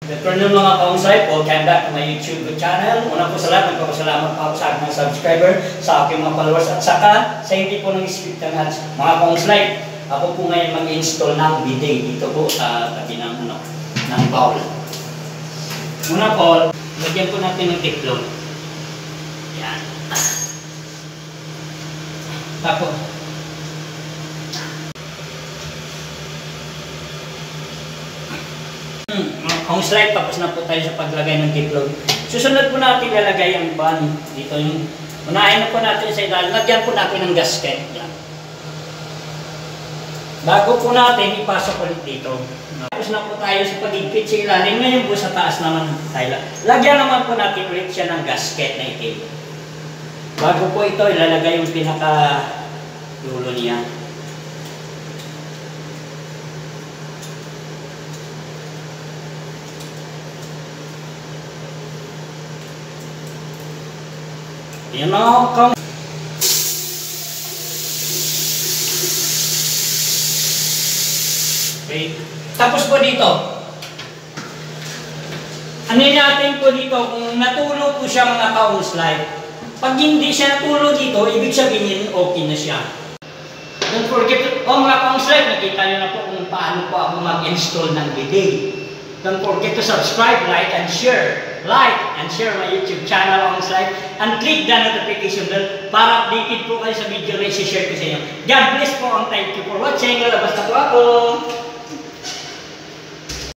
Good afternoon mga kaungsay, welcome back to my YouTube channel. Una po sa lahat, nagpapasalamat pa ako sa aking mga subscriber, sa aking mga followers, at saka sa hindi po nang-skip ng ads. Mga kaungsay, ako po ngayon mag-install ng bidet dito po sa tabi ng, ng bowl. Una po, lagyan po natin ng teflon. Yan. Tapos, ang slide, tapos na po tayo sa paglagay ng teflon. Susunod po natin lalagay ang pan dito. Yung unahin na po natin sa ilalim. Lagyan po natin ng gasket. Yan. Bago po natin ipasok ulit dito. Tapos na po tayo sa pag-igpit sa ilalim. Ngayon po sa taas naman tayo. Lagyan naman po natin ulit siya ng gasket na itim. Bago po ito ilalagay yung pinaka-dulo niya. Yan mga kong. Okay. Tapos po dito. Ano natin po dito kung natulo po siya mga ka-slide. Pag hindi siya natulo dito, ibig sabihin okay na siya. Don't forget, mga ka-slide, nakita nyo na po kung paano po ako mag-install ng bidet. Don't forget to subscribe, like, and share. Like and share my YouTube channel on slide and click the notification bell para updated po kayo sa video na i-share ko sa inyo. God bless po and thank you for watching. Lalabas na po ako.